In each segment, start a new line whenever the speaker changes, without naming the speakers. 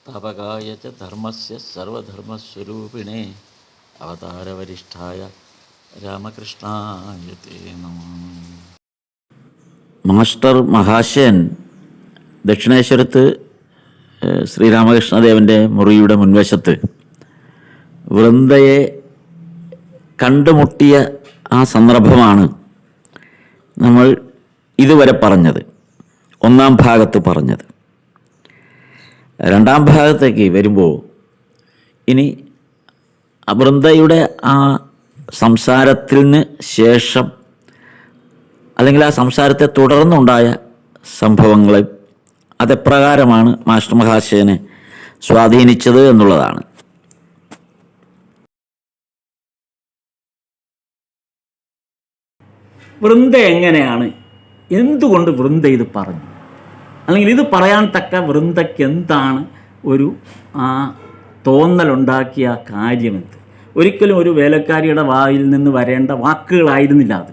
സ്ഥാപകായ ച ധർമ്മസ്യ സർവധർമ്മസ്വരൂപിണേ അവതാരവരിഷ്ഠായ രാമകൃഷ്ണായ തേ നമഃ. മാസ്റ്റർ മഹാശയൻ ദക്ഷിണേശ്വരത്ത് ശ്രീരാമകൃഷ്ണദേവൻ്റെ മുറിയുടെ മുൻവശത്ത് വൃന്ദയെ കണ്ടുമുട്ടിയ ആ സന്ദർഭമാണ് നമ്മൾ ഇതുവരെ പറഞ്ഞത്, ഒന്നാം ഭാഗത്ത് പറഞ്ഞത്. രണ്ടാം ഭാഗത്തേക്ക് വരുമ്പോൾ ഇനി വൃന്ദയുടെ ആ സംസാരത്തിന് ശേഷം അല്ലെങ്കിൽ ആ സംസാരത്തെ തുടർന്നുണ്ടായ സംഭവങ്ങൾ അതെപ്രകാരമാണ് മാസ്റ്റർ മഹാശയനെ സ്വാധീനിച്ചത് എന്നുള്ളതാണ്.
വൃന്ദ എങ്ങനെയാണ്, എന്തുകൊണ്ട് വൃന്ദ ഇത് പറഞ്ഞു, അല്ലെങ്കിൽ ഇത് പറയാൻ തക്ക വൃന്ദയ്ക്ക് എന്താണ് ഒരു തോന്നലുണ്ടാക്കിയ കാര്യമെന്ത്? ഒരിക്കലും ഒരു വേലക്കാരിയുടെ വായിൽ നിന്ന് വരേണ്ട വാക്കുകളായിരുന്നില്ല അത്,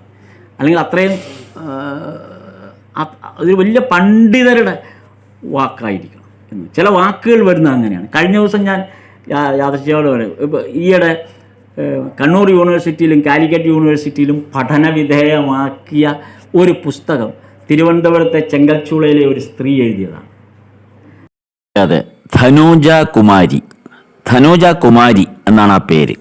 അല്ലെങ്കിൽ അത്രയും ഒരു വലിയ പണ്ഡിതരുടെ വാക്കായിരിക്കണം എന്ന്. ചില വാക്കുകൾ വരുന്നത് അങ്ങനെയാണ്. കഴിഞ്ഞ ദിവസം ഞാൻ യാദൃശ്ചികയോടെ പറയും, ഇപ്പോൾ ഈയിടെ കണ്ണൂർ യൂണിവേഴ്സിറ്റിയിലും കാലിക്കറ്റ് യൂണിവേഴ്സിറ്റിയിലും പഠന വിധേയമാക്കിയ ഒരു പുസ്തകം തിരുവനന്തപുരത്തെ ചെങ്കൽച്ചൂളയിലെ ഒരു സ്ത്രീ എഴുതിയതാണ്.
അതെ, ധനൂജ കുമാരി എന്നാണ് ആ പേര്.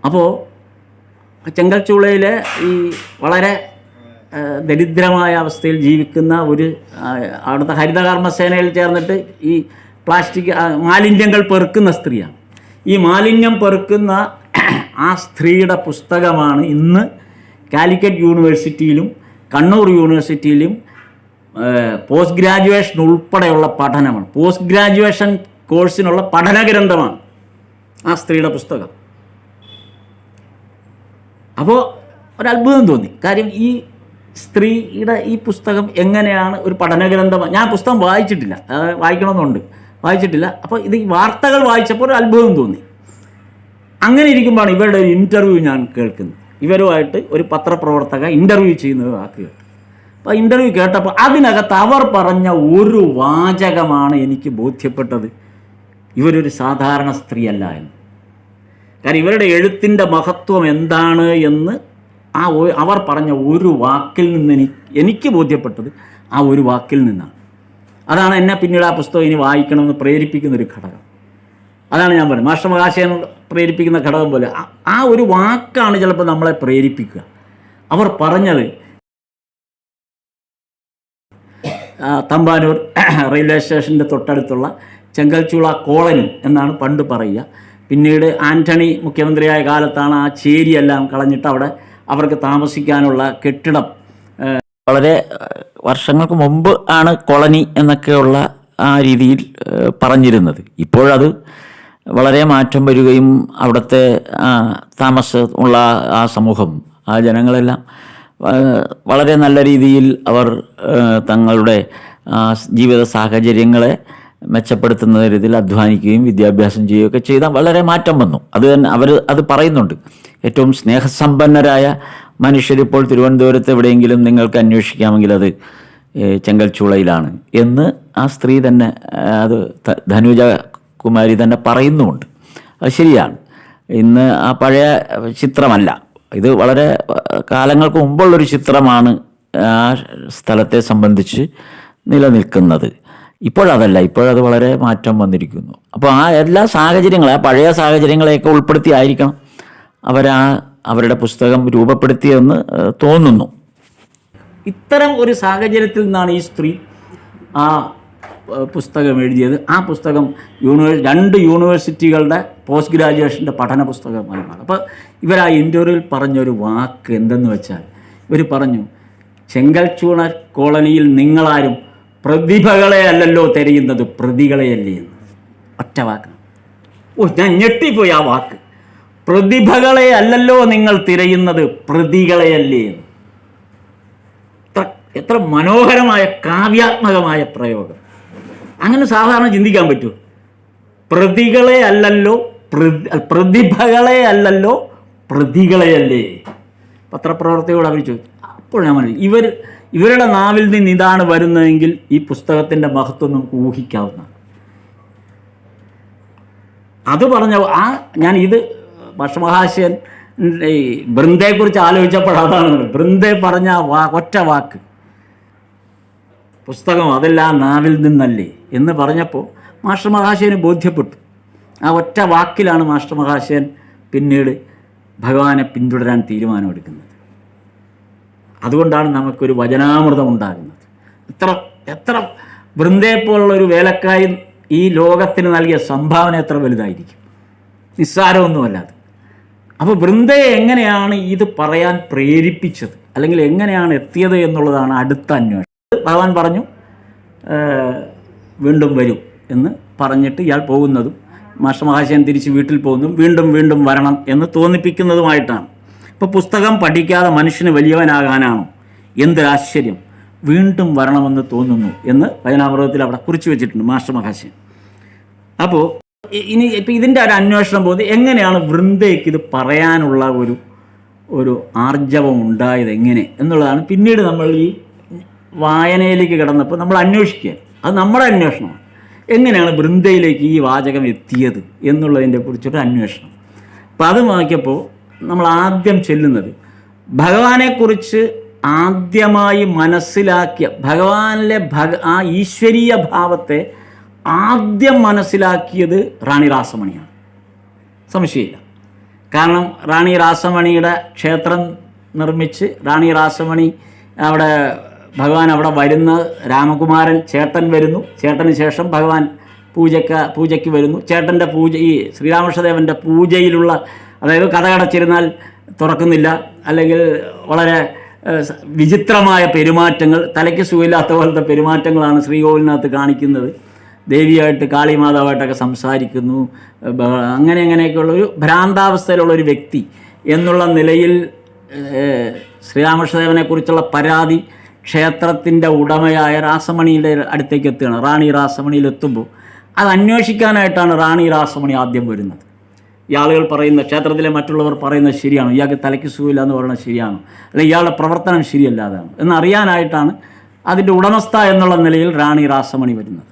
അപ്പോൾ ചെങ്കൽച്ചൂളയിലെ ഈ വളരെ ദരിദ്രമായ അവസ്ഥയിൽ ജീവിക്കുന്ന ഒരു അവിടുത്തെ ഹരിതകർമ്മസേനയിൽ ചേർന്നിട്ട് ഈ പ്ലാസ്റ്റിക് മാലിന്യങ്ങൾ പെറുക്കുന്ന സ്ത്രീയാണ്. ഈ മാലിന്യം പെറുക്കുന്ന ആ സ്ത്രീയുടെ പുസ്തകമാണ് ഇന്ന് കാലിക്കറ്റ് യൂണിവേഴ്സിറ്റിയിലും കണ്ണൂർ യൂണിവേഴ്സിറ്റിയിലും പോസ്റ്റ് ഗ്രാജുവേഷൻ ഉൾപ്പെടെയുള്ള പഠനമാണ്, പോസ്റ്റ് ഗ്രാജുവേഷൻ കോഴ്സിനുള്ള പഠന ഗ്രന്ഥമാണ് ആ സ്ത്രീയുടെ പുസ്തകം. അപ്പോൾ ഒരത്ഭുതം തോന്നി. കാര്യം ഈ സ്ത്രീയുടെ ഈ പുസ്തകം എങ്ങനെയാണ് ഒരു പഠന ഗ്രന്ഥമാണ്. ഞാൻ പുസ്തകം വായിച്ചിട്ടില്ല, വായിക്കണമെന്നുണ്ട്, വായിച്ചിട്ടില്ല. അപ്പോൾ ഇത് ഈ വാർത്തകൾ വായിച്ചപ്പോൾ ഒരു അത്ഭുതം തോന്നി. അങ്ങനെ ഇരിക്കുമ്പോഴാണ് ഇവരുടെ ഒരു ഇൻ്റർവ്യൂ ഞാൻ കേൾക്കുന്നത്. ഇവരുമായിട്ട് ഒരു പത്രപ്രവർത്തക ഇൻ്റർവ്യൂ ചെയ്യുന്നത് വാക്ക്. അപ്പോൾ ഇൻ്റർവ്യൂ കേട്ടപ്പോൾ അതിനകത്ത് അവർ പറഞ്ഞ ഒരു വാചകമാണ് എനിക്ക് ബോധ്യപ്പെട്ടത്, ഇവരൊരു സാധാരണ സ്ത്രീയല്ല എന്ന്. കാരണം ഇവരുടെ എഴുത്തിൻ്റെ മഹത്വം എന്താണ് എന്ന് അവർ പറഞ്ഞ ഒരു വാക്കിൽ നിന്ന് എനിക്ക് ബോധ്യപ്പെട്ടത് ആ ഒരു വാക്കിൽ നിന്നാണ്. അതാണ് എന്നെ പിന്നീട് ആ പുസ്തകം ഇനി വായിക്കണമെന്ന് പ്രേരിപ്പിക്കുന്നൊരു ഘടകം. അതാണ് ഞാൻ പറയുന്നത്, മാസ്റ്റർ മഹാശയൻ പ്രേരിപ്പിക്കുന്ന ഘടകം പോലെ ആ ഒരു വാക്കാണ് ചിലപ്പോൾ നമ്മളെ പ്രേരിപ്പിക്കുക. അവർ പറഞ്ഞത് തമ്പാനൂർ റെയിൽവേ സ്റ്റേഷൻ്റെ തൊട്ടടുത്തുള്ള ചെങ്കൽച്ചൂള കോളനി എന്നാണ് പണ്ട് പറയുക. പിന്നീട് ആൻ്റണി മുഖ്യമന്ത്രിയായ കാലത്താണ് ആ ചേരിയെല്ലാം കളഞ്ഞിട്ട് അവിടെ അവർക്ക് താമസിക്കാനുള്ള കെട്ടിടം,
വളരെ വർഷങ്ങൾക്ക് മുമ്പ് ആണ് കോളനി എന്നൊക്കെയുള്ള ആ രീതിയിൽ പറഞ്ഞിരുന്നത്. ഇപ്പോഴത് വളരെ മാറ്റം വരികയും അവിടുത്തെ താമസമുള്ള ആ സമൂഹം, ആ ജനങ്ങളെല്ലാം വളരെ നല്ല രീതിയിൽ അവർ തങ്ങളുടെ ജീവിത സാഹചര്യങ്ങളെ മെച്ചപ്പെടുത്തുന്ന രീതിയിൽ അധ്വാനിക്കുകയും വിദ്യാഭ്യാസം ചെയ്യുകയൊക്കെ ചെയ്താൽ വളരെ മാറ്റം വന്നു. അത് തന്നെ അവർ അത് പറയുന്നുണ്ട്. ഏറ്റവും സ്നേഹസമ്പന്നരായ മനുഷ്യരിപ്പോൾ തിരുവനന്തപുരത്ത് എവിടെയെങ്കിലും നിങ്ങൾക്ക് അന്വേഷിക്കാമെങ്കിൽ അത് ചെങ്കൽച്ചൂളയിലാണ് എന്ന് ആ സ്ത്രീ തന്നെ, അത് ധനുജ കുമാരി തന്നെ പറയുന്നുമുണ്ട്. അത് ശരിയാണ്. ഇന്ന് ആ പഴയ ചിത്രമല്ല, ഇത് വളരെ കാലങ്ങൾക്ക് മുമ്പുള്ളൊരു ചിത്രമാണ് ആ സ്ഥലത്തെ സംബന്ധിച്ച് നിലനിൽക്കുന്നത്. ഇപ്പോഴതല്ല, ഇപ്പോഴത് വളരെ മാറ്റം വന്നിരിക്കുന്നു. അപ്പോൾ ആ എല്ലാ സാഹചര്യങ്ങളും, ആ പഴയ സാഹചര്യങ്ങളെയൊക്കെ ഉൾപ്പെടുത്തിയായിരിക്കണം അവരുടെ പുസ്തകം രൂപപ്പെടുത്തിയെന്ന് തോന്നുന്നു.
ഇത്തരം ഒരു സാഹചര്യത്തിൽ നിന്നാണ് ഈ സ്ത്രീ ആ പുസ്തകം എഴുതിയത്. ആ പുസ്തകം 2 യൂണിവേഴ്സിറ്റികളുടെ പോസ്റ്റ് ഗ്രാജുവേഷൻ്റെ പഠന പുസ്തകമായി മാറി. അപ്പോൾ ഇവർ ആ ഇൻ്റർവ്യൂവിൽ പറഞ്ഞൊരു വാക്ക് എന്തെന്ന് വെച്ചാൽ, ഇവർ പറഞ്ഞു, ചെങ്കൽച്ചൂള കോളനിയിൽ നിങ്ങളാരും പ്രതിഭകളെ അല്ലല്ലോ തിരയുന്നത്, പ്രതികളെയല്ലേ എന്ന്. ഒറ്റ വാക്കാണ്. ഞാൻ ഞെട്ടിപ്പോയി ആ വാക്ക്. പ്രതിഭകളെ അല്ലല്ലോ നിങ്ങൾ തിരയുന്നത്, പ്രതികളെയല്ലേ എന്ന്. എത്ര മനോഹരമായ കാവ്യാത്മകമായ പ്രയോഗം. അങ്ങനെ സാധാരണ ചിന്തിക്കാൻ പറ്റുമോ? പ്രതികളെ അല്ലല്ലോ, പ്രതിഭകളെ അല്ലല്ലോ, പ്രതികളെയല്ലേ. പത്രപ്രവർത്തകരോട് അവർ ചോദിച്ചു. അപ്പോൾ ഞാൻ പറഞ്ഞു, ഇവരുടെ നാവിൽ നിന്ന് ഇതാണ് വരുന്നതെങ്കിൽ ഈ പുസ്തകത്തിൻ്റെ മഹത്വം നമുക്ക് ഊഹിക്കാവുന്നതാണ്. അത് പറഞ്ഞ ഞാൻ ഇത് ഭക്ഷമഹാശയൻ ഈ ബൃന്ദയെക്കുറിച്ച് ആലോചിച്ചപ്പോൾ അതാണ് ബൃന്ദെ പറഞ്ഞ ഒറ്റ വാക്ക്, പുസ്തകം അതെല്ലാം നാവിൽ നിന്നല്ലേ എന്ന് പറഞ്ഞപ്പോൾ മാസ്റ്റർ മഹാശയന് ബോധ്യപ്പെട്ടു. ആ ഒറ്റ വാക്കിലാണ് മാസ്റ്റർ മഹാശയൻ പിന്നീട് ഭഗവാനെ പിന്തുടരാൻ തീരുമാനമെടുക്കുന്നത്. അതുകൊണ്ടാണ് നമുക്കൊരു വചനാമൃതം ഉണ്ടാകുന്നത്. എത്ര ബൃന്ദയെപ്പോലുള്ളൊരു വേലക്കാരി ഈ ലോകത്തിന് നൽകിയ സംഭാവന എത്ര വലുതായിരിക്കും, നിസ്സാരമൊന്നുമല്ലാതെ. അപ്പോൾ ബൃന്ദയെ എങ്ങനെയാണ് ഇത് പറയാൻ പ്രേരിപ്പിച്ചത്, അല്ലെങ്കിൽ എങ്ങനെയാണ് എത്തിയത് എന്നുള്ളതാണ് അടുത്ത അന്വേഷണം. ഭഗവാൻ പറഞ്ഞു വീണ്ടും വരും എന്ന് പറഞ്ഞിട്ട് ഇയാൾ പോകുന്നതും മാസ്റ്റർ മഹാശയൻ തിരിച്ച് വീട്ടിൽ പോകുന്നതും വീണ്ടും വീണ്ടും വരണം എന്ന് തോന്നിപ്പിക്കുന്നതുമായിട്ടാണ്. ഇപ്പോൾ പുസ്തകം പഠിക്കാതെ മനുഷ്യന് വലിയവനാകാനാണോ, എന്തൊരാശ്ചര്യം, വീണ്ടും വരണമെന്ന് തോന്നുന്നു എന്ന് വചനാമൃതത്തിൽ അവിടെ കുറിച്ച് വെച്ചിട്ടുണ്ട് മാസ്റ്റർ മഹാശയൻ. അപ്പോൾ ഇപ്പോൾ ഇതിൻ്റെ ഒരു അന്വേഷണം പോകുന്നത് എങ്ങനെയാണ് വൃന്ദയ്ക്ക് ഇത് പറയാനുള്ള ഒരു ആർജവം ഉണ്ടായത് എങ്ങനെ എന്നുള്ളതാണ് പിന്നീട് നമ്മൾ ഈ വായനയിലേക്ക് കിടന്നപ്പോൾ നമ്മൾ അന്വേഷിക്കുക. അത് നമ്മുടെ അന്വേഷണമാണ്. എങ്ങനെയാണ് വൃന്ദയിലേക്ക് ഈ വാചകം എത്തിയത് എന്നുള്ളതിനെ കുറിച്ചൊരു അന്വേഷണം. അപ്പോൾ അത് നോക്കിയപ്പോൾ നമ്മൾ ആദ്യം ചെല്ലുന്നത് ഭഗവാനെക്കുറിച്ച് ആദ്യമായി മനസ്സിലാക്കിയ ഭഗവാനിലെ ആ ഈശ്വരീയ ഭാവത്തെ ആദ്യം മനസ്സിലാക്കിയത് റാണി രാസമണിയാണ്, സംശയമില്ല. കാരണം റാണി രാസമണിയുടെ ക്ഷേത്രം നിർമ്മിച്ച് റാണി രാസമണി അവിടെ ഭഗവാൻ അവിടെ വരുന്ന രാമകുമാരൻ ചേട്ടൻ വരുന്നു, ചേട്ടന് ശേഷം ഭഗവാൻ പൂജയ്ക്ക് വരുന്നു. ചേട്ടൻ്റെ പൂജ ഈ ശ്രീരാമകൃഷ്ണദേവൻ്റെ പൂജയിലുള്ള, അതായത് കഥകടച്ചിരുന്നാൽ തുറക്കുന്നില്ല, അല്ലെങ്കിൽ വളരെ വിചിത്രമായ പെരുമാറ്റങ്ങൾ, തലയ്ക്ക് സുഖമില്ലാത്ത പോലത്തെ പെരുമാറ്റങ്ങളാണ് ശ്രീകോവിലിനകത്ത് കാണിക്കുന്നത്. ദേവിയായിട്ട് കാളിമാതാവായിട്ടൊക്കെ സംസാരിക്കുന്നു, അങ്ങനെയൊക്കെയുള്ള ഒരു ഭ്രാന്താവസ്ഥയിലുള്ളൊരു വ്യക്തി എന്നുള്ള നിലയിൽ ശ്രീരാമകൃഷ്ണദേവനെക്കുറിച്ചുള്ള പരാതി ക്ഷേത്രത്തിൻ്റെ ഉടമയായ രാസമണിയുടെ അടുത്തേക്ക് എത്തുകയാണ്. റാണി രാസമണിയിലെത്തുമ്പോൾ അത് അന്വേഷിക്കാനായിട്ടാണ് റാണി രാസമണി ആദ്യം വരുന്നത്. ഈ ആളുകൾ പറയുന്ന, ക്ഷേത്രത്തിലെ മറ്റുള്ളവർ പറയുന്നത് ശരിയാണോ, ഇയാൾക്ക് തലയ്ക്ക് സുഖമില്ല എന്ന് പറയുന്നത് ശരിയാണോ, അല്ലെങ്കിൽ ഇയാളുടെ പ്രവർത്തനം ശരിയല്ലാതാണ് എന്നറിയാനായിട്ടാണ് അതിൻ്റെ ഉടമസ്ഥ എന്നുള്ള നിലയിൽ റാണി രാസമണി വരുന്നത്.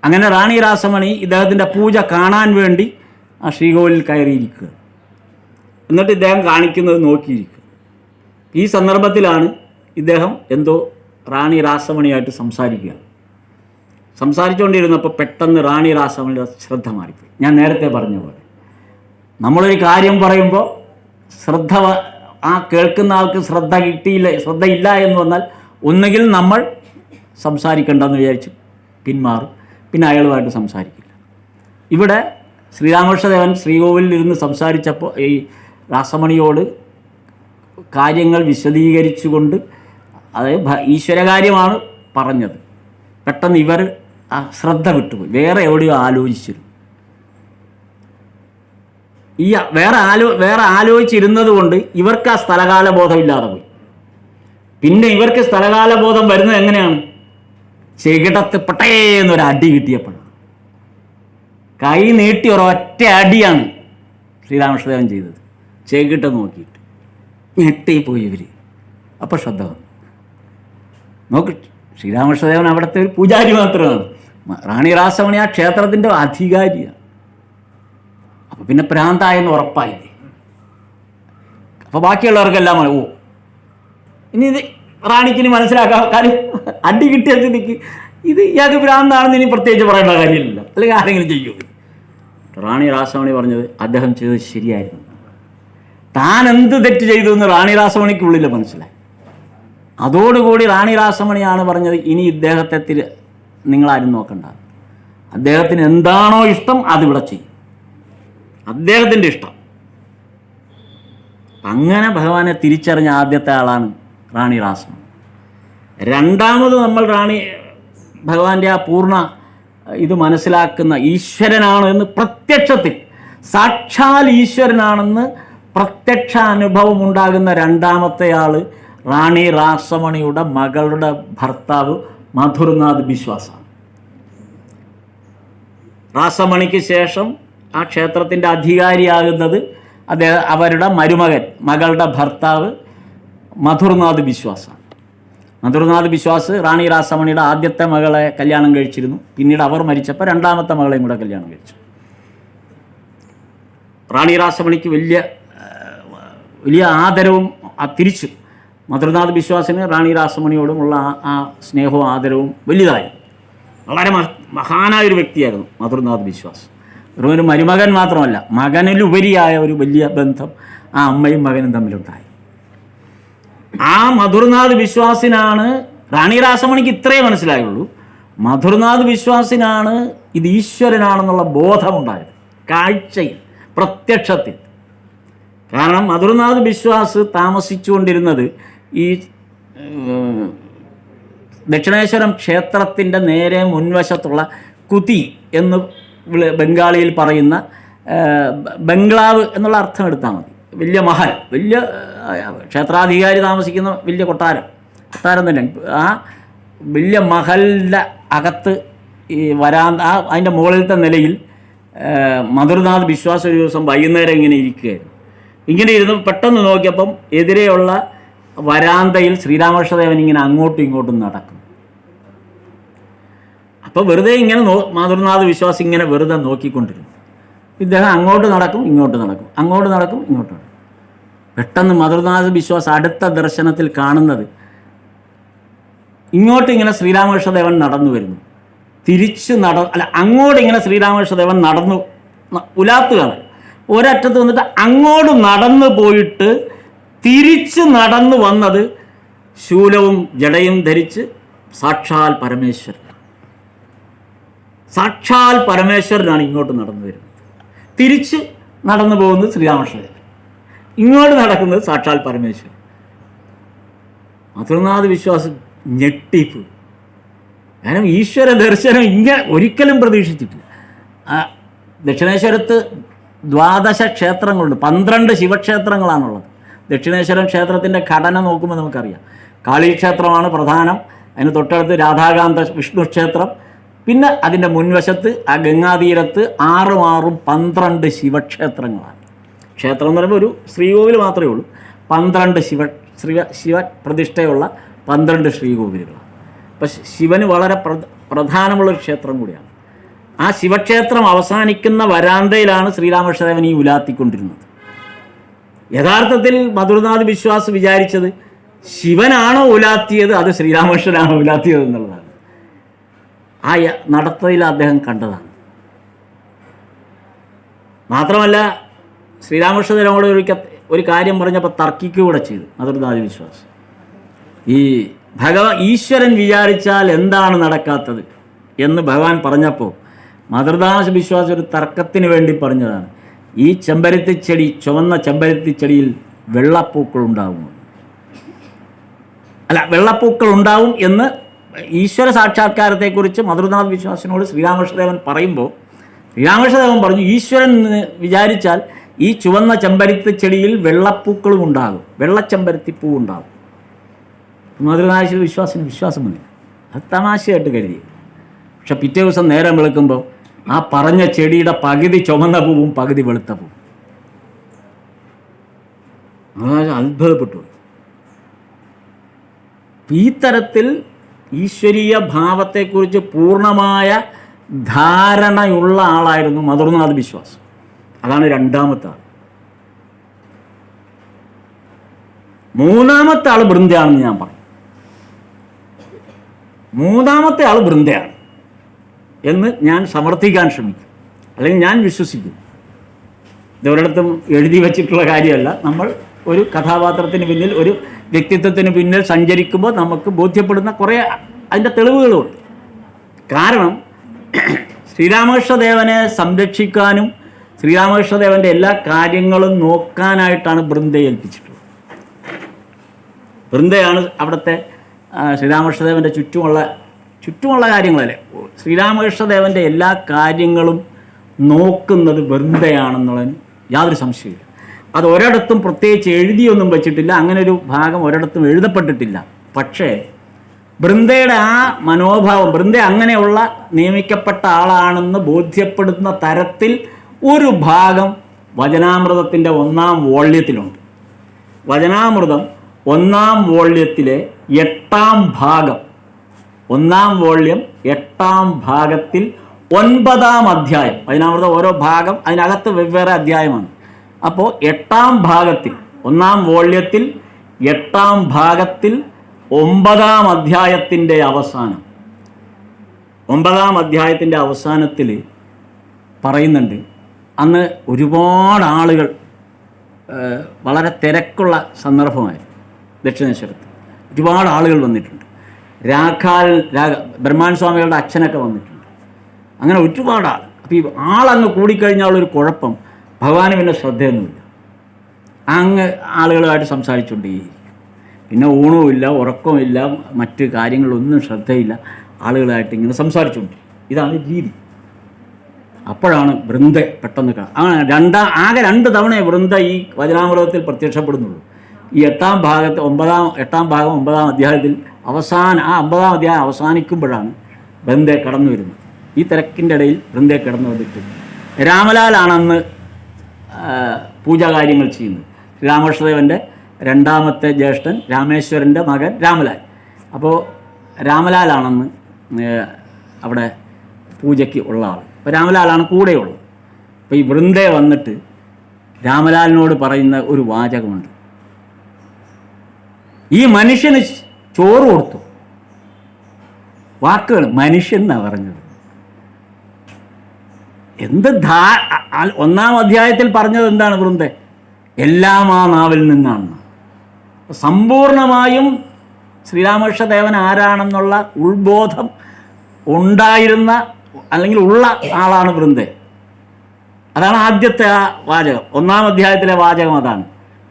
അങ്ങനെ റാണി രാസമണി ഇദ്ദേഹത്തിൻ്റെ പൂജ കാണാൻ വേണ്ടി ആ ശ്രീകോവിലിൽ കയറിയിരിക്കുക. എന്നിട്ട് ഇദ്ദേഹം കാണിക്കുന്നത് നോക്കിയിരിക്കുക. ഈ സന്ദർഭത്തിലാണ് ഇദ്ദേഹം എന്തോ റാണി രാസമണിയായിട്ട് സംസാരിച്ചുകൊണ്ടിരുന്നപ്പോൾ പെട്ടെന്ന് റാണി രാസമണിയുടെ ശ്രദ്ധ മാറിപ്പോയി. ഞാൻ നേരത്തെ പറഞ്ഞ പോലെ നമ്മളൊരു കാര്യം പറയുമ്പോൾ ആ കേൾക്കുന്ന ആൾക്ക് ശ്രദ്ധയില്ല എന്ന് വന്നാൽ ഒന്നുകിൽ നമ്മൾ സംസാരിക്കേണ്ടെന്ന് വിചാരിച്ച് പിന്മാറും, പിന്നെ അയാളുമായിട്ട് സംസാരിക്കില്ല. ഇവിടെ ശ്രീരാമകൃഷ്ണദേവൻ ശ്രീകോവിലിൽ ഇരുന്ന് സംസാരിച്ചപ്പോൾ ഈ രാസമണിയോട് കാര്യങ്ങൾ വിശദീകരിച്ചുകൊണ്ട്, അതായത് ഈശ്വരകാര്യമാണ് പറഞ്ഞത്. പെട്ടെന്ന് ഇവർ ആ ശ്രദ്ധ വിട്ടുപോയി, വേറെ എവിടെയോ ആലോചിച്ചിരുന്നു. വേറെ ആലോചിച്ചിരുന്നത് കൊണ്ട് ഇവർക്ക് ആ സ്ഥലകാലബോധമില്ലാതെ പോയി. പിന്നെ ഇവർക്ക് സ്ഥലകാലബോധം വരുന്നത് എങ്ങനെയാണ്? ചെകിടത്ത് പെട്ടേന്നൊരു അടി കിട്ടിയപ്പോഴാണ്. കൈ നീട്ടി ഒരൊറ്റ അടിയാണ് ശ്രീരാമകൃഷ്ണദേവൻ ചെയ്തത്. ചെകിട്ട നോക്കിയിട്ട് ഞെട്ടിപ്പോയി ഇവർ. അപ്പോൾ ശ്രദ്ധ വന്നു. നോക്ക്, ശ്രീരാമകൃഷ്ണദേവൻ അവിടുത്തെ ഒരു പൂജാരി മാത്രമാണ്. റാണി രാസമണി ആ ക്ഷേത്രത്തിൻ്റെ അധികാരിയാണ്. അപ്പോൾ പിന്നെ ഭ്രാന്തായെന്ന് ഉറപ്പായില്ലേ. അപ്പോൾ ബാക്കിയുള്ളവർക്കെല്ലാം ഇനി ഇത് റാണിക്കിനി മനസ്സിലാക്കാം. കാര്യം അടി കിട്ടിയ സ്ഥിതിക്ക് ഇത് ഇയാൾക്ക് ഭ്രാന്താണെന്ന് ഇനി പ്രത്യേകിച്ച് പറയേണ്ട കാര്യമില്ല, അല്ലെങ്കിൽ ആരെങ്കിലും ചെയ്യൂ. റാണി രാസമണി പറഞ്ഞത് അദ്ദേഹം ചെയ്തത് ശരിയായിരുന്നു. താൻ എന്ത് തെറ്റ് ചെയ്തു എന്ന് റാണി രാസമണിക്കുള്ളിൽ മനസ്സിലായി. അതോടുകൂടി റാണി രാസമണിയാണ് പറഞ്ഞത്, ഇനി ഇദ്ദേഹത്തെ നിങ്ങളാരും നോക്കണ്ട, അദ്ദേഹത്തിന് എന്താണോ ഇഷ്ടം അതിവിടെ ചെയ്യും, അദ്ദേഹത്തിൻ്റെ ഇഷ്ടം. അങ്ങനെ ഭഗവാനെ തിരിച്ചറിഞ്ഞ ആദ്യത്തെ ആളാണ് റാണി രാസമണി. രണ്ടാമത് നമ്മൾ ഭഗവാന്റെ ആ പൂർണ്ണ ഇത് മനസ്സിലാക്കുന്ന ഈശ്വരനാണ് എന്ന് പ്രത്യക്ഷത്തിൽ, സാക്ഷാൽ ഈശ്വരനാണെന്ന് പ്രത്യക്ഷ അനുഭവം ഉണ്ടാകുന്ന രണ്ടാമത്തെ ആൾ റാണി രാസമണിയുടെ മകളുടെ ഭർത്താവ് മധുർനാഥ് ബിശ്വാസാണ്. രാസമണിക്ക് ശേഷം ആ ക്ഷേത്രത്തിൻ്റെ അധികാരിയാകുന്നത് അവരുടെ മകളുടെ ഭർത്താവ് മധുർനാഥ് ബിശ്വാസാണ്. മധുർനാഥ് ബിശ്വാസ് റാണി രാസമണിയുടെ ആദ്യത്തെ മകളെ കല്യാണം കഴിച്ചിരുന്നു. പിന്നീട് അവർ മരിച്ചപ്പോൾ രണ്ടാമത്തെ മകളെയും കൂടെ കല്യാണം കഴിച്ചു. റാണി രാസമണിക്ക് വലിയ ആദരവും തിരിച്ചു മധുർനാഥ് ബിശ്വാസിന് റാണി രാസമണിയോടുമുള്ള ആ സ്നേഹവും ആദരവും വലുതായി. വളരെ മഹാനായൊരു വ്യക്തിയായിരുന്നു മധുർനാഥ് ബിശ്വാസ്. ഒരു മരുമകൻ മാത്രമല്ല, മകനിലുപരിയായ ഒരു വലിയ ബന്ധം ആ അമ്മയും മകനും തമ്മിലുണ്ടായി. ആ മധുർനാഥ് ബിശ്വാസിനാണ്, റാണി രാസമണിക്ക് ഇത്രേ മനസ്സിലായുള്ളൂ, മധുർനാഥ് ബിശ്വാസിനാണ് ഇത് ഈശ്വരനാണെന്നുള്ള ബോധമുണ്ടായത്, കാഴ്ചയിൽ, പ്രത്യക്ഷത്തിൽ. കാരണം മധുർനാഥ് ബിശ്വാസ് താമസിച്ചുകൊണ്ടിരുന്നത് ഈ ദക്ഷിണേശ്വരം ക്ഷേത്രത്തിൻ്റെ നേരെ മുൻവശത്തുള്ള കുതി എന്ന് ബംഗാളിയിൽ പറയുന്ന ബംഗ്ലാവ് എന്നുള്ള അർത്ഥം എടുത്താൽ മതി. വലിയ മഹൽ, വലിയ ക്ഷേത്രാധികാരി താമസിക്കുന്ന വലിയ കൊട്ടാരം തന്നെ. ആ വലിയ മഹലിൻ്റെ അകത്ത് ഈ അതിൻ്റെ മുകളിലത്തെ നിലയിൽ മധുർനാഥ് ബിശ്വാസ് ഒരു ദിവസം വൈകുന്നേരം ഇങ്ങനെ ഇരിക്കുകയായിരുന്നു. ഇങ്ങനെ ഇരുന്ന് പെട്ടെന്ന് നോക്കിയപ്പം എതിരെയുള്ള വരാന്തയിൽ ശ്രീരാമകൃഷ്ണദേവൻ ഇങ്ങനെ അങ്ങോട്ടും ഇങ്ങോട്ടും നടക്കും. അപ്പോൾ വെറുതെ ഇങ്ങനെ മധുർനാഥ് ബിശ്വാസ് ഇങ്ങനെ വെറുതെ നോക്കിക്കൊണ്ടിരുന്നു. ഇദ്ദേഹം അങ്ങോട്ട് നടക്കും, ഇങ്ങോട്ട് നടക്കും, അങ്ങോട്ട് നടക്കും, ഇങ്ങോട്ട് നടക്കും. പെട്ടെന്ന് മധുർനാഥ് ബിശ്വാസ് അടുത്ത ദർശനത്തിൽ കാണുന്നത് ഇങ്ങോട്ട് ഇങ്ങനെ ശ്രീരാമകൃഷ്ണദേവൻ നടന്നു വരുന്നു, അങ്ങോട്ട് ഇങ്ങനെ ശ്രീരാമകൃഷ്ണദേവൻ നടന്നു ഉലാത്തുകയാണ്. ഒരറ്റത്ത് വന്നിട്ട് അങ്ങോട്ട് നടന്നു പോയിട്ട് തിരിച്ച് നടന്നു വന്നത് ശൂലവും ജടയും ധരിച്ച് സാക്ഷാൽ പരമേശ്വരനാണ് ഇങ്ങോട്ട് നടന്നു വരുന്നത്. തിരിച്ച് നടന്നു പോകുന്നത് ശ്രീരാമകൃഷ്ണദേവൻ, ഇങ്ങോട്ട് നടക്കുന്നത് സാക്ഷാൽ പരമേശ്വരൻ. മധുർനാഥ് വിശ്വാസം ഞെട്ടിപ്പോയി. കാരണം ഈശ്വര ദർശനം ഇങ്ങനെ ഒരിക്കലും പ്രതീക്ഷിച്ചിട്ടില്ല. ദക്ഷിണേശ്വരത്ത് 12 ക്ഷേത്രങ്ങളുണ്ട്, 12 ശിവക്ഷേത്രങ്ങളാണുള്ളത്. ദക്ഷിണേശ്വരം ക്ഷേത്രത്തിൻ്റെ ഘടന നോക്കുമ്പോൾ നമുക്കറിയാം. കാളീക്ഷേത്രമാണ് പ്രധാനം, അതിന് തൊട്ടടുത്ത് രാധാകാന്ത വിഷ്ണു ക്ഷേത്രം, പിന്നെ അതിൻ്റെ മുൻവശത്ത് ആ ഗംഗാതീരത്ത് 12 ശിവക്ഷേത്രങ്ങളാണ്. ക്ഷേത്രം എന്ന് പറയുമ്പോൾ ഒരു ശ്രീകോവിൽ മാത്രമേ ഉള്ളൂ. 12 ശിവ പ്രതിഷ്ഠയുള്ള 12 ശ്രീകോവിലുകളാണ്. അപ്പം ശിവന് വളരെ പ്രധാനമുള്ളൊരു ക്ഷേത്രം കൂടിയാണ്. ആ ശിവക്ഷേത്രം അവസാനിക്കുന്ന വരാന്തയിലാണ് ശ്രീരാമകൃഷ്ണദേവൻ ഈ ഉലാത്തിക്കൊണ്ടിരുന്നത്. യഥാർത്ഥത്തിൽ മധുർനാഥ് ബിശ്വാസ് വിചാരിച്ചത് ശിവനാണോ ഉലാത്തിയത്, അത് ശ്രീരാമകൃഷ്ണനാണോ ഉലാത്തിയത് എന്നുള്ളതാണ്. ആ നടത്തയിൽ അദ്ദേഹം കണ്ടതാണ്. മാത്രമല്ല ശ്രീരാമകൃഷ്ണദേവനോട് ഒരു കാര്യം പറഞ്ഞപ്പോൾ തർക്കിക്കുകയൂടെ ചെയ്തു മധുർനാഥ് ബിശ്വാസ്. ഈ ഈശ്വരൻ വിചാരിച്ചാൽ എന്താണ് നടക്കാത്തത് എന്ന് ഭഗവാൻ പറഞ്ഞപ്പോൾ മധുർനാഥ് ബിശ്വാസ് ഒരു തർക്കത്തിന് വേണ്ടി പറഞ്ഞതാണ്, ഈ ചെമ്പരത്തിച്ചെടി, ചുവന്ന ചെമ്പരത്തിച്ചെടിയിൽ വെള്ളപ്പൂക്കൾ ഉണ്ടാവും എന്ന് ഈശ്വര സാക്ഷാത്കാരത്തെക്കുറിച്ച് മധുർനാഥ് ബിശ്വാസിനോട് ശ്രീരാമകൃഷ്ണദേവൻ പറയുമ്പോൾ ശ്രീരാമകൃഷ്ണദേവൻ പറഞ്ഞു, ഈശ്വരൻ വിചാരിച്ചാൽ ഈ ചുവന്ന ചെമ്പരത്തിച്ചെടിയിൽ വെള്ളപ്പൂക്കളും ഉണ്ടാകും, വെള്ളച്ചെമ്പരത്തി പൂ ഉണ്ടാകും. മധുർനാഥ് വിശ്വാസം വന്നില്ല. അത് തമാശയായിട്ട് കരുതി. പക്ഷെ പിറ്റേ ദിവസം നേരം വെളുക്കുമ്പോൾ ആ പറഞ്ഞ ചെടിയുടെ പകുതി ചുമന്ന പൂവും പകുതി വെളുത്ത പൂവും. അത്ഭുതപ്പെട്ടു. ഈ തരത്തിൽ ഈശ്വരീയ ഭാവത്തെക്കുറിച്ച് പൂർണ്ണമായ ധാരണയുള്ള ആളായിരുന്നു മധുർനാഥ് ബിശ്വാസ്. അതാണ് രണ്ടാമത്തെ ആൾ. മൂന്നാമത്തെ ആൾ ബൃന്ദയാണെന്ന് ഞാൻ പറയും. മൂന്നാമത്തെ ആൾ ബൃന്ദയാണ് എന്ന് ഞാൻ സമർത്ഥിക്കാൻ ശ്രമിക്കും, അല്ലെങ്കിൽ ഞാൻ വിശ്വസിക്കും. ഇതൊരിടത്തും എഴുതി വച്ചിട്ടുള്ള കാര്യമല്ല. നമ്മൾ ഒരു കഥാപാത്രത്തിന് പിന്നിൽ, ഒരു വ്യക്തിത്വത്തിന് പിന്നിൽ സഞ്ചരിക്കുമ്പോൾ നമുക്ക് ബോധ്യപ്പെടുന്ന കുറേ അതിൻ്റെ തെളിവുകളുമുണ്ട്. കാരണം ശ്രീരാമകൃഷ്ണദേവനെ സംരക്ഷിക്കാനും ശ്രീരാമകൃഷ്ണദേവൻ്റെ എല്ലാ കാര്യങ്ങളും നോക്കാനായിട്ടാണ് ബൃന്ദയെ ഏൽപ്പിച്ചിട്ടുള്ളത്. ബൃന്ദയാണ് അവിടുത്തെ ശ്രീരാമകൃഷ്ണദേവൻ്റെ ചുറ്റുമുള്ള കാര്യങ്ങളല്ലേ, ശ്രീരാമകൃഷ്ണദേവൻ്റെ എല്ലാ കാര്യങ്ങളും നോക്കുന്നത് ബൃന്ദയാണെന്നുള്ളതിന് യാതൊരു സംശയമില്ല. അത് ഒരിടത്തും പ്രത്യേകിച്ച് എഴുതിയൊന്നും വച്ചിട്ടില്ല, അങ്ങനെ ഒരു ഭാഗം ഒരിടത്തും എഴുതപ്പെട്ടിട്ടില്ല. പക്ഷേ ബൃന്ദയുടെ ആ മനോഭാവം, ബൃന്ദ അങ്ങനെയുള്ള നിയമിക്കപ്പെട്ട ആളാണെന്ന് ബോധ്യപ്പെടുന്ന തരത്തിൽ ഒരു ഭാഗം വചനാമൃതത്തിൻ്റെ 1-ാം വോള്യത്തിലുണ്ട്. വചനാമൃതം ഒന്നാം വോള്യത്തിലെ 8-ാം ഭാഗം, 1-ാം വോള്യം 8-ാം ഭാഗത്തിൽ 9-ാം അധ്യായം, അതിനകത്ത് ഓരോ ഭാഗം അതിനകത്ത് വെവ്വേറെ അധ്യായമാണ്. അപ്പോൾ 8-ാം ഭാഗത്തിൽ, 1-ാം വോള്യത്തിൽ 8-ാം ഭാഗത്തിൽ 9-ാം അധ്യായത്തിൻ്റെ അവസാനം, 9-ാം അധ്യായത്തിൻ്റെ അവസാനത്തിൽ പറയുന്നുണ്ട്, അന്ന് ഒരുപാട് ആളുകൾ, വളരെ തിരക്കുള്ള സന്ദർഭമായിരുന്നു ദക്ഷിണേശ്വരത്ത്. ഒരുപാട് ആളുകൾ വന്നിട്ടുണ്ട്. ബ്രഹ്മാൻ സ്വാമികളുടെ അച്ഛനൊക്കെ വന്നിട്ടുണ്ട്. അങ്ങനെ ഒരുപാട് ആൾ. അപ്പോൾ ഈ ആളങ്ങ് കൂടിക്കഴിഞ്ഞാലുള്ളൊരു കുഴപ്പം, ഭഗവാന് പിന്നെ ശ്രദ്ധയൊന്നുമില്ല. അങ്ങ് ആളുകളുമായിട്ട് സംസാരിച്ചുകൊണ്ടേയിരിക്കും. പിന്നെ ഊണവുമില്ല, ഉറക്കവുമില്ല, മറ്റ് കാര്യങ്ങളൊന്നും ശ്രദ്ധയില്ല, ആളുകളായിട്ട് ഇങ്ങനെ സംസാരിച്ചുകൊണ്ടിരിക്കും. ഇതാണ് രീതി. അപ്പോഴാണ് വൃന്ദ പെട്ടെന്ന് ആകെ 2 തവണയെ വൃന്ദ ഈ വചനാമൃതത്തിൽ പ്രത്യക്ഷപ്പെടുന്നുള്ളൂ. ഈ 8-ാം ഭാഗത്ത് 8-ാം ഭാഗം 9-ാം അധ്യായത്തിൽ ആ 9-ാം അധ്യായം അവസാനിക്കുമ്പോഴാണ് വൃന്ദ കടന്നു വരുന്നത്. ഈ തിരക്കിൻ്റെ ഇടയിൽ വൃന്ദ കടന്നു വന്നിട്ട് രാമലാലാണെന്ന് പൂജാകാര്യങ്ങൾ ചെയ്യുന്നത്. ശ്രീരാമകൃഷ്ണദേവൻ്റെ 2ാമത്തെ ജ്യേഷ്ഠൻ രാമേശ്വരൻ്റെ മകൻ രാമലാൽ. അപ്പോൾ രാമലാലാണെന്ന് അവിടെ പൂജയ്ക്ക് ഉള്ള ആൾ. അപ്പോൾ രാമലാലാണ് കൂടെയുള്ളത്. അപ്പോൾ ഈ വൃന്ദ വന്നിട്ട് രാമലാലിനോട് പറയുന്ന ഒരു വാചകമുണ്ട്, ഈ മനുഷ്യന് ചോറ് കൊടുത്തു. വാക്കുകൾ മനുഷ്യൻ എന്നാണ് പറഞ്ഞത്. എന്ത് 1-ാം അധ്യായത്തിൽ പറഞ്ഞത് എന്താണ് വൃന്ദ? എല്ലാം ആ നാവിൽ നിന്നാണ്. സമ്പൂർണമായും ശ്രീരാമകൃഷ്ണദേവൻ ആരാണെന്നുള്ള ഉൾബോധം ഉണ്ടായിരുന്ന അല്ലെങ്കിൽ ഉള്ള ആളാണ് വൃന്ദ. അതാണ് ആദ്യത്തെ ആ വാചകം. 1-ാം അധ്യായത്തിലെ വാചകം അതാണ്,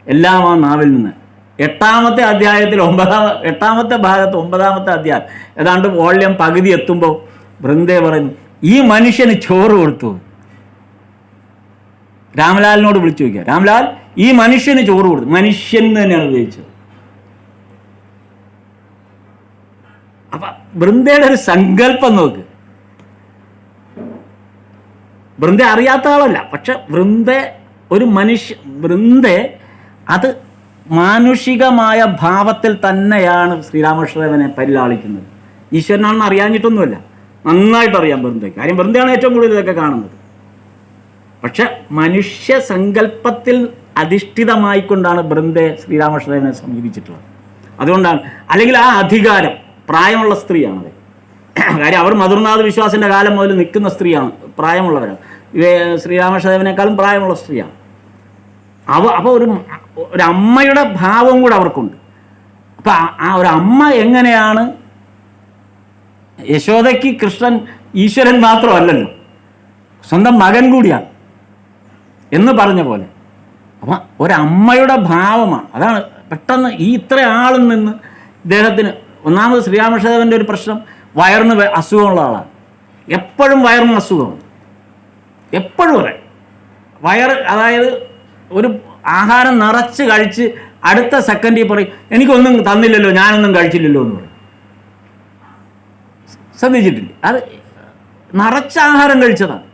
എല്ലാം ആ നാവിൽ നിന്ന്. 8-ാമത്തെ അധ്യായത്തിൽ 8-ാമത്തെ ഭാഗത്ത് 9-ാമത്തെ അധ്യായം ഏതാണ്ട് വോള്യം പകുതി എത്തുമ്പോൾ വൃന്ദ പറയുന്നു, ഈ മനുഷ്യന് ചോറ് കൊടുത്തു. രാമലാലിനോട് വിളിച്ചു ചോദിക്കുക, രാമലാൽ ഈ മനുഷ്യന് ചോറ് കൊടുത്തു. മനുഷ്യൻ തന്നെയാണ് ഉപയോഗിച്ചത്. അപ്പം വൃന്ദയുടെ ഒരു സങ്കല്പം നോക്ക്. വൃന്ദ അറിയാത്ത ആളല്ല, പക്ഷെ വൃന്ദ അത് മാനുഷികമായ ഭാവത്തിൽ തന്നെയാണ് ശ്രീരാമകൃഷ്ണദേവനെ പരിലാളിക്കുന്നത്. ഈശ്വരനാണെന്ന് അറിയാഞ്ഞിട്ടൊന്നുമല്ല, നന്നായിട്ട് അറിയാം വൃന്ദയ്ക്ക്. കാര്യം വൃന്ദയാണ് ഏറ്റവും കൂടുതൽ ഇതൊക്കെ കാണുന്നത്. പക്ഷെ മനുഷ്യ സങ്കല്പത്തിൽ അധിഷ്ഠിതമായിക്കൊണ്ടാണ് വൃന്ദയെ ശ്രീരാമകൃഷ്ണദേവനെ സമീപിച്ചിട്ടുള്ളത്. അതുകൊണ്ടാണ്, അല്ലെങ്കിൽ ആ അധികാരം, പ്രായമുള്ള സ്ത്രീയാണത്. കാര്യം അവർ മധുർനാഥ് വിശ്വാസിൻ്റെ കാലം മുതൽ നിൽക്കുന്ന സ്ത്രീയാണ്, പ്രായമുള്ളവരാണ്. ശ്രീരാമകൃഷ്ണദേവനേക്കാളും പ്രായമുള്ള സ്ത്രീയാണ്. അപ്പോൾ ഒരു അമ്മയുടെ ഭാവം കൂടെ അവർക്കുണ്ട്. അപ്പം ആ ഒരു അമ്മ എങ്ങനെയാണ്, യശോദയ്ക്ക് കൃഷ്ണൻ ഈശ്വരൻ മാത്രമല്ലല്ലോ, സ്വന്തം മകൻ കൂടിയാണ് എന്ന് പറഞ്ഞ പോലെ. അപ്പം ഒരമ്മയുടെ ഭാവമാണ്. അതാണ് പെട്ടെന്ന് ഈ ഇത്ര ആളിൽ നിന്ന് ഇദ്ദേഹത്തിന്, ഒന്നാമത് ശ്രീരാമകൃഷ്ണദേവൻ്റെ ഒരു പ്രശ്നം, വയറിന് അസുഖമുള്ള ആളാണ്. എപ്പോഴും വയറിന് അസുഖമാണ്, എപ്പോഴും വയറ്. അതായത് ഒരു ആഹാരം നിറച്ച് കഴിച്ച് അടുത്ത സെക്കൻഡിൽ പറയും, എനിക്കൊന്നും തന്നില്ലല്ലോ, ഞാനൊന്നും കഴിച്ചില്ലല്ലോ എന്ന് പറയും. ശ്രദ്ധിച്ചിട്ടില്ലേ? അത് നിറച്ച ആഹാരം കഴിച്ചതാണ്.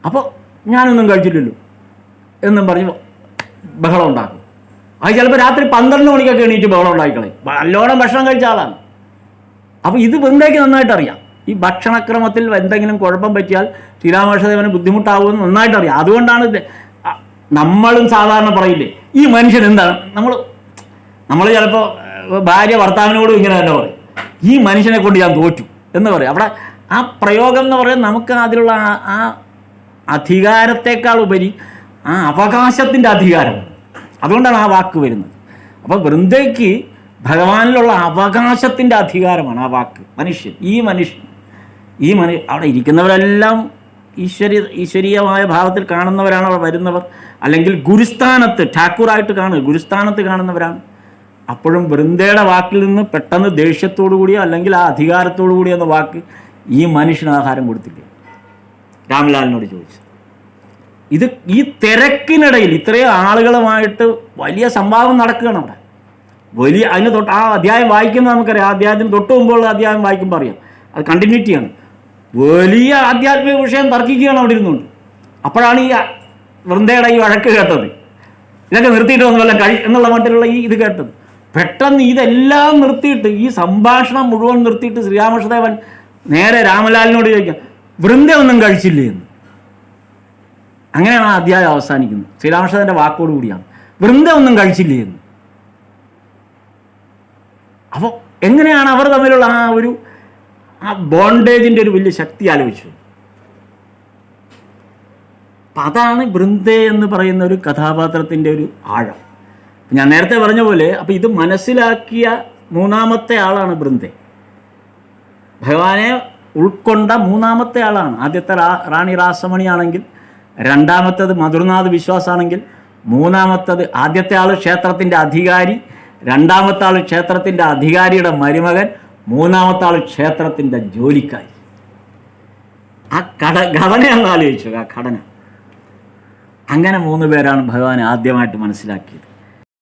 അപ്പോൾ ഞാനൊന്നും കഴിച്ചില്ലല്ലോ എന്നും പറഞ്ഞ് ബഹളം ഉണ്ടാക്കും. അത് ചിലപ്പോൾ രാത്രി 12 മണിക്കൊക്കെ എണീറ്റ് ബഹളം ഉണ്ടാക്കിക്കളയും. നല്ലോണം ഭക്ഷണം കഴിച്ച ആളാണ്. അപ്പോൾ ഇത് വൃന്ദയ്ക്ക് നന്നായിട്ട് അറിയാം. ഈ ഭക്ഷണക്രമത്തിൽ എന്തെങ്കിലും കുഴപ്പം പറ്റിയാൽ ശ്രീരാമകൃഷ്ണദേവന് ബുദ്ധിമുട്ടാവുമെന്ന് നന്നായിട്ട് അറിയാം. അതുകൊണ്ടാണ് നമ്മളും സാധാരണ പറയില്ലേ, ഈ മനുഷ്യൻ എന്താണ്, നമ്മൾ ചിലപ്പോൾ ഭാര്യ ഭർത്താവിനോടും ഇങ്ങനെ തന്നെ പറയും, ഈ മനുഷ്യനെ കൊണ്ട് ഞാൻ തോറ്റു എന്ന് പറയും. അവിടെ ആ പ്രയോഗം എന്ന് പറയുന്നത് നമുക്ക് അതിലുള്ള ആ അധികാരത്തെക്കാൾ ഉപരി ആ അവകാശത്തിൻ്റെ അധികാരമാണ്. അതുകൊണ്ടാണ് ആ വാക്ക് വരുന്നത്. അപ്പോൾ വൃന്ദയ്ക്ക് ഭഗവാനിലുള്ള അവകാശത്തിൻ്റെ അധികാരമാണ് ആ വാക്ക്. മനുഷ്യൻ, ഈ മനുഷ്യൻ അവിടെ ഇരിക്കുന്നവരെല്ലാം ഈശ്വരീയമായ ഭാവത്തിൽ കാണുന്നവരാണ് അവിടെ വരുന്നവർ. അല്ലെങ്കിൽ ഗുരുസ്ഥാനത്ത് ഠാക്കൂറായിട്ട് ഗുരുസ്ഥാനത്ത് കാണുന്നവരാണ്. അപ്പോഴും വൃന്ദയുടെ വാക്കിൽ നിന്ന് പെട്ടെന്ന് ദേഷ്യത്തോടു കൂടിയോ അല്ലെങ്കിൽ ആ അധികാരത്തോടു കൂടിയോ എന്ന വാക്ക്, ഈ മനുഷ്യന് ആഹാരം കൊടുത്തില്ലേ, രാംലാലിനോട് ചോദിച്ചു. ഈ തിരക്കിനിടയിൽ ഇത്രയും ആളുകളുമായിട്ട് വലിയ സംവാദം നടക്കുകയാണ് അവിടെ. അതിന് ആ അധ്യായം വായിക്കുമ്പോൾ നമുക്കറിയാം, ആ അധ്യായത്തിന് തൊട്ട് മുമ്പുള്ള അധ്യായം വായിക്കുമ്പോൾ അറിയാം, അത് കണ്ടിന്യൂറ്റിയാണ്. വലിയ ആധ്യാത്മിക വിഷയം തർക്കിക്കുകയാണ് അവിടെ ഇരുന്നുകൊണ്ട്. അപ്പോഴാണ് ഈ വൃന്ദയുടെ ഈ വഴക്ക് കേട്ടത്. ഇതൊക്കെ നിർത്തിയിട്ട് വന്ന് വല്ല എന്നുള്ള മട്ടിലുള്ള ഈ ഇത് കേട്ടത്. പെട്ടെന്ന് ഇതെല്ലാം നിർത്തിയിട്ട്, ഈ സംഭാഷണം മുഴുവൻ നിർത്തിയിട്ട് ശ്രീരാമകൃഷ്ണദേവൻ നേരെ രാമലാലിനോട് ചോദിക്കാം, വൃന്ദ ഒന്നും കഴിച്ചില്ലേ എന്ന്. അങ്ങനെയാണ് ആ അധ്യായം അവസാനിക്കുന്നത്. ശ്രീരാമകൃഷ്ണന്റെ വാക്കോട് കൂടിയാണ്, വൃന്ദ ഒന്നും കഴിച്ചില്ലേ എന്ന്. അപ്പോൾ എങ്ങനെയാണ് അവർ തമ്മിലുള്ള ആ ബോണ്ടേജിൻ്റെ ഒരു വലിയ ശക്തി ആലോചിച്ചു. അപ്പം അതാണ് വൃന്ദ എന്ന് പറയുന്ന ഒരു കഥാപാത്രത്തിൻ്റെ ഒരു ആഴം. ഞാൻ നേരത്തെ പറഞ്ഞ പോലെ അപ്പം ഇത് മനസ്സിലാക്കിയ മൂന്നാമത്തെ ആളാണ് വൃന്ദ. ഭഗവാനെ ഉൾക്കൊണ്ട മൂന്നാമത്തെ ആളാണ്. ആദ്യത്തെ റാണി രാസമണിയാണെങ്കിൽ, രണ്ടാമത്തേത് മധുർനാഥ് വിശ്വാസാണെങ്കിൽ, മൂന്നാമത്തേത് ആദ്യത്തെ ആൾ ക്ഷേത്രത്തിൻ്റെ അധികാരി, രണ്ടാമത്തെ ആൾ ക്ഷേത്രത്തിൻ്റെ അധികാരിയുടെ മരുമകൻ, മൂന്നാമത്തെ ആൾ ക്ഷേത്രത്തിൻ്റെ ജോലിക്കാരി. ആ ഘടനയെന്ന് ആലോചിച്ചു. ആ ഘടന അങ്ങനെ 3 പേരാണ് ഭഗവാൻ ആദ്യമായിട്ട് മനസ്സിലാക്കിയത്.